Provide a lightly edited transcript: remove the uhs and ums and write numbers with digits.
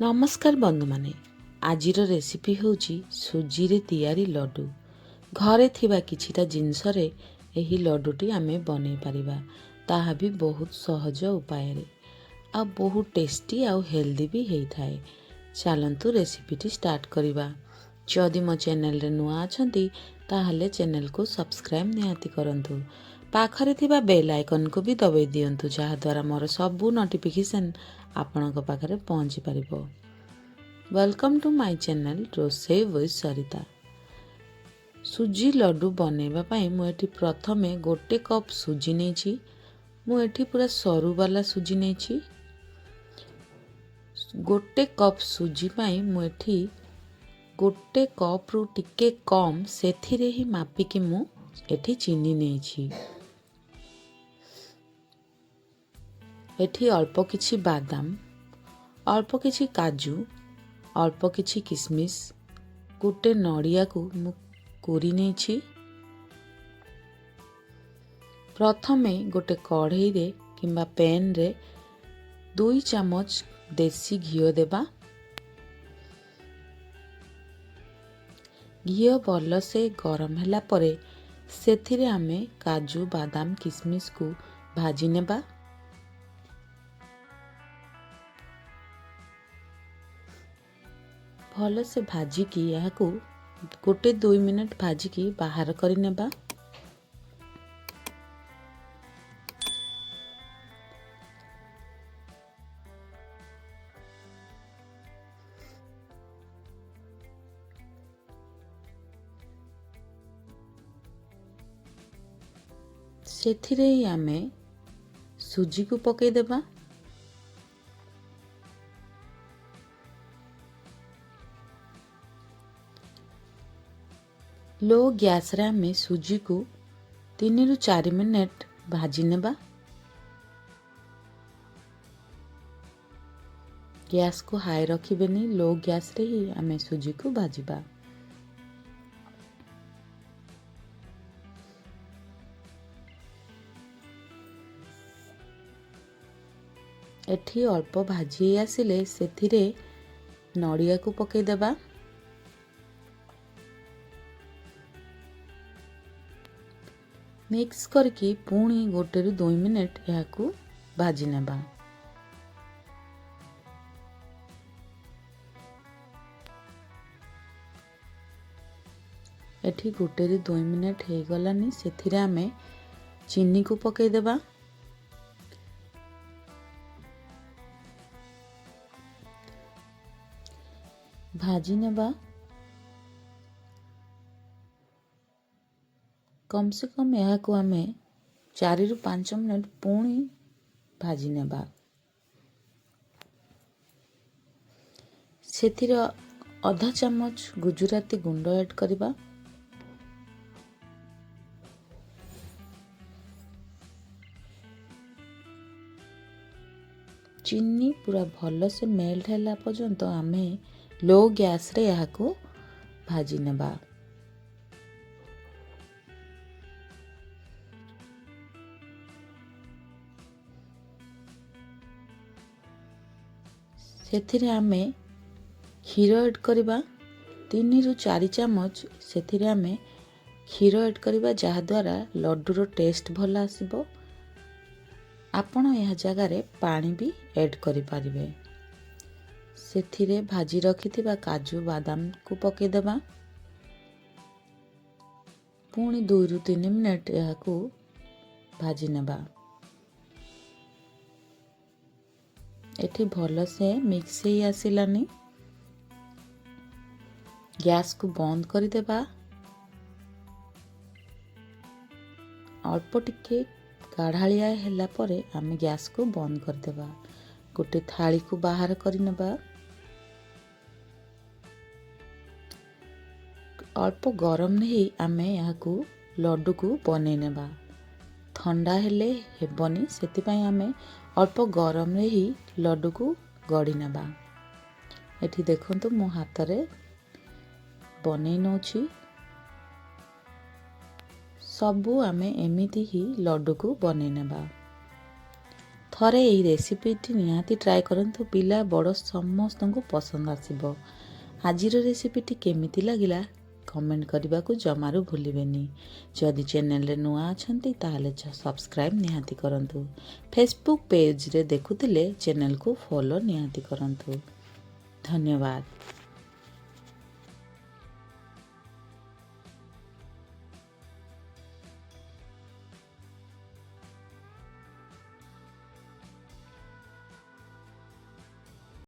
नमस्कार बंधु माने आजिर रेसिपी होची सुजी रे तैयारी लड्डू। घरे थिबा किछिटा जिनस रे एही लड्डूटी आमे बनै परिबा। ताहा भी बहुत सहज उपाय रे आ बहुत टेस्टी आ हेल्दी भी हेई थाए। चलंतु रेसिपीटी स्टार्ट करिबा। जदि मो चैनल रे नुआ अछंती ताहले चैनल को सब्सक्राइब निहाती करंतु। पाखरे थिबा बेल आइकन को भी दबाई दियंतु जहा द्वारा मोर सबु नोटिफिकेशन आपनक पाखरे पहुंची परिबो। Welcome to my channel Rosei with Sarita. Suji laddu बनैबा पई मु एठी प्रथमे गोटे कप सुजी नेछि। मु एठी पूरा सरू वाला सुजी नेछि। गोटे कप सुजी पई मु एठी गोटे कप रु टिके कम सेथिरे ही मापिकी मु एठी चीनी नेछि। एठी अल्प किछि बादाम, अल्प किछि काजू, अल्प किछि किसमिस, गोटे नड़िया को मु कोरी नेछि। प्रथमे गोटे कढ़ई रे किंबा पैन रे 2 चम्मच देसी घियो देबा। घियो भल से गरम हैला परे सेथिरे आमे काजू बादाम किसमिस को भाजी नेबा। भल से भाजी की यह को गोटे 2 मिनट भाजी की बाहर करी नेबा। सेथिरे ही आमे सुजी को पके देबा। लो गैस रे आमे सुजी को 3 रु 4 मिनट भाजी नेबा। गैस को हाई रखिबेनी, लो गैस रे ही आमे सुजी को भाजीबा। एठी अल्प भाजी आसिले सेथिरे नड़िया को पके देबा। मिक्स करके पुणी गोटे रु 2 मिनट यह को भाजी नेबा। एठी गोटे रु 2 मिनट हे गलानी सेथिरे आमे चीनी को पके देबा। भाजी नेबा। कम से कम यह को आमे 4 रु 5 मिनट पुणी भाजी नेबा। सेथिरे आधा चम्मच गुजराती गुंड ऐड करिबा। चीनी पूरा भल से मेल्ट हैला पर्यंत आमे लो गैस रे यह को भाजी नेबा। सेथिरे आमे क्षीर ऐड करिबा। 3 रु 4 चम्मच सेथिरे आमे क्षीर ऐड करिबा जहा द्वारा लड्डू रो टेस्ट भल आसीबो। आपण यह जगह रे पानी भी ऐड करि परिबे। सेथिरे भाजी रखिथिबा काजू बादाम को पके देबा। पुणी 2 रु 3 मिनट यह को भाजी नेबा। एठी भल से मिक्स ही आसिलानी। गैस को बंद कर देबा। अल्प टिके गाढ़ालिया हैला परे आमे गैस को बंद कर देबा। गोटे थाली को बाहर करि नेबा। अल्प गरम नहीं आमे यहाँ को लड्डू को बनै नेबा। ठंडा हेले हेबनी सेति पई आमे अल्प गरम रे ही लड्डू को गड़ी नेबा। एठी देखंतु मो हाथ रे बनै नोछि। सबु आमे एमिति ही लड्डू को बनै नेबा। ଥରେ ଏହି ରେସିପିଟି ନିହାତି ଟ୍ରାଏ କରନ୍ତୁ। ପିଲା ବଡ଼ ସମସ୍ତଙ୍କୁ ପସନ୍ଦ ଆସିବ। ଆଜିର ରେସିପିଟି କେମିତି ଲାଗିଲା କମେଣ୍ଟ କରିବାକୁ ଜମାରୁ ଭୁଲିବେନି। ଯଦି ଚ୍ୟାନେଲରେ ନୂଆ ଅଛନ୍ତି ତାହେଲେ ସବସ୍କ୍ରାଇବ୍ ନିହାତି କରନ୍ତୁ। ଫେସବୁକ୍ ପେଜରେ ଦେଖୁଥିଲେ ଚ୍ୟାନେଲକୁ ଫଲୋ ନିହାତି କରନ୍ତୁ। ଧନ୍ୟବାଦ।